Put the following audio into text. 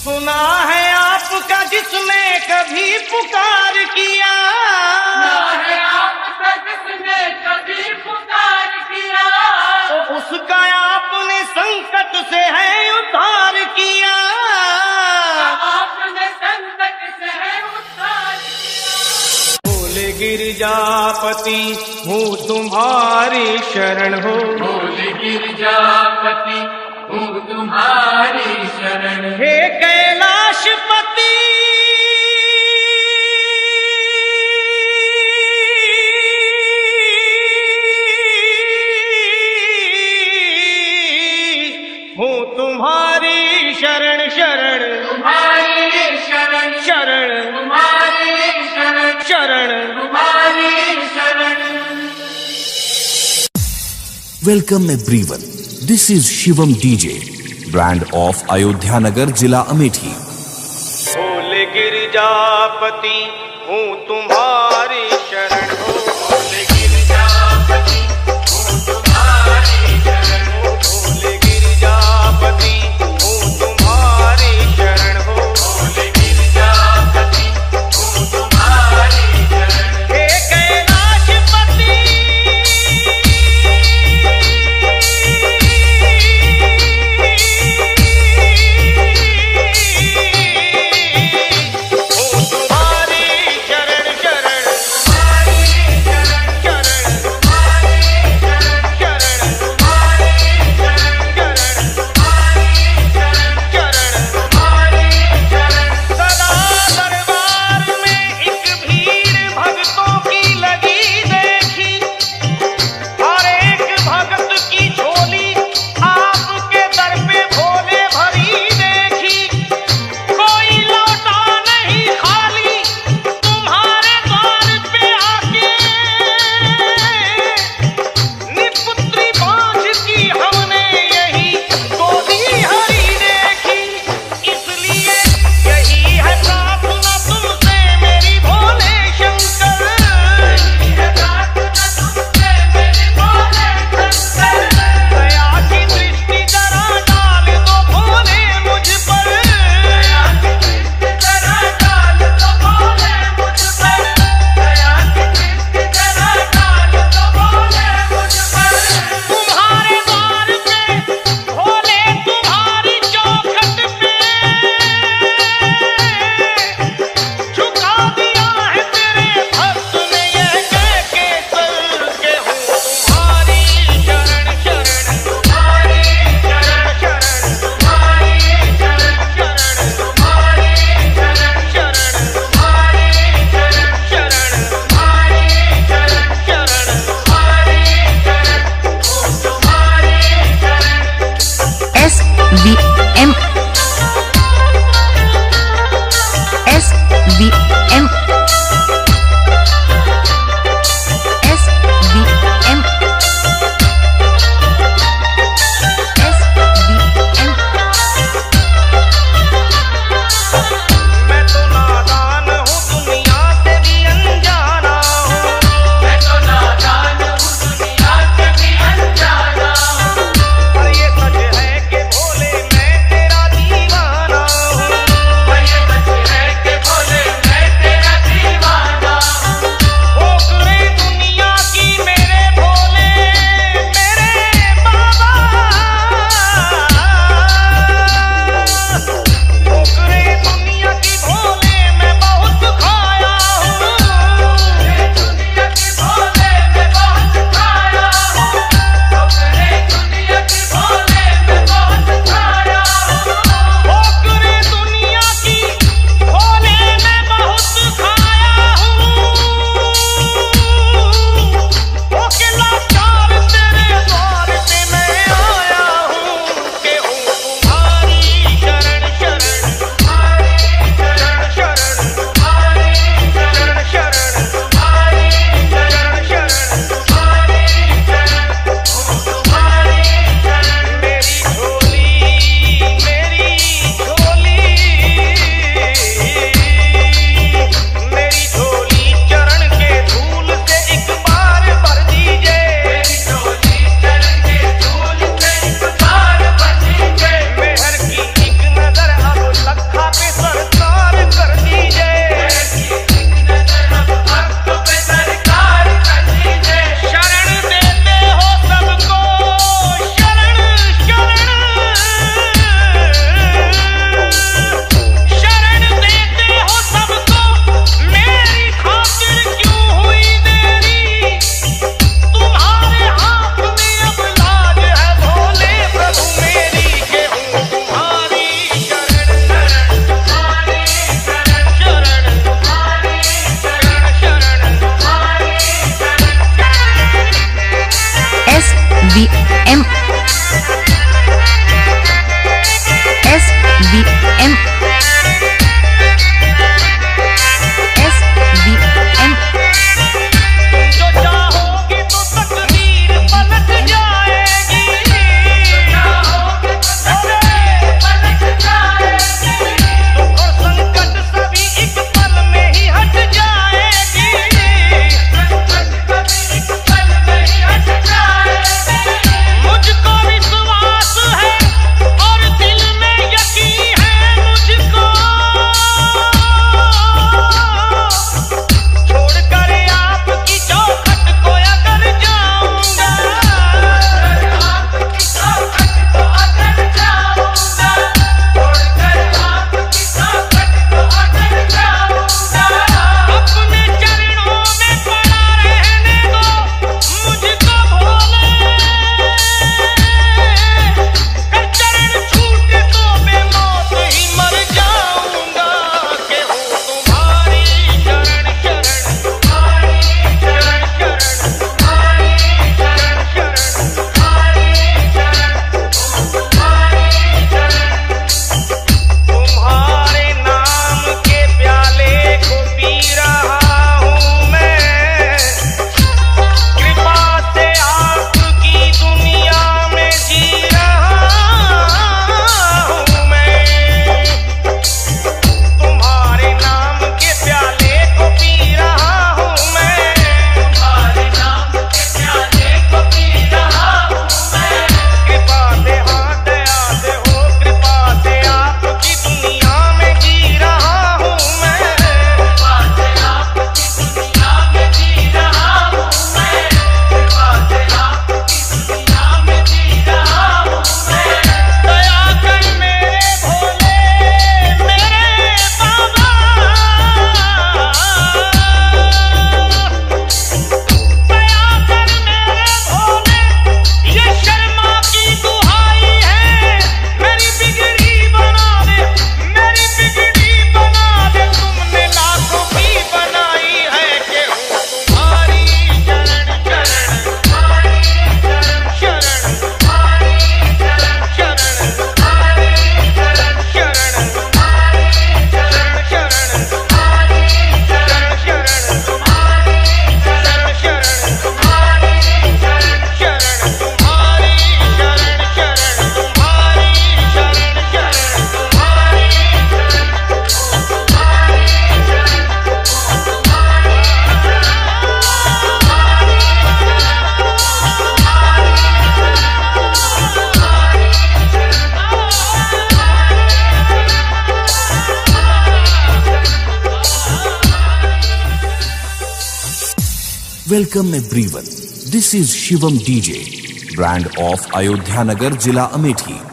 सुना है आपका जिसने कभी पुकार किया, सुना है आपका जिसने कभी पुकार किया, तो उसका आपने संकट से है उद्धार किया। आपने संकट से है उद्धार किया। बोले गिरजापति हूँ तुम्हारी शरण हो, बोले गिरजापति हूँ तुम्हारी शरण। हे कैलाशपति हूँ तुम्हारी शरण शरण, तुम्हारी शरण शरण तुम्हारी शरण, शरण। तुम्हारी शरण। Welcome everyone. This is Shivam DJ, brand of Ayodhya Nagar, Jila Amethi. बोले गिरजापति हूँ तुम्हारी शरण हो, बोले गिरजापति हूँ तुम्हारी शरण। बोले गिरजापति हूँ तुम्हारी शरण हो, बोले गिरजापति हूँ तुम्हारी शरण। हे कैलाशपति हूँ तुम्हारी शरण शरण। Welcome everyone. This is Shivam DJ, brand of Ayodhya Nagar, Jila Amethi.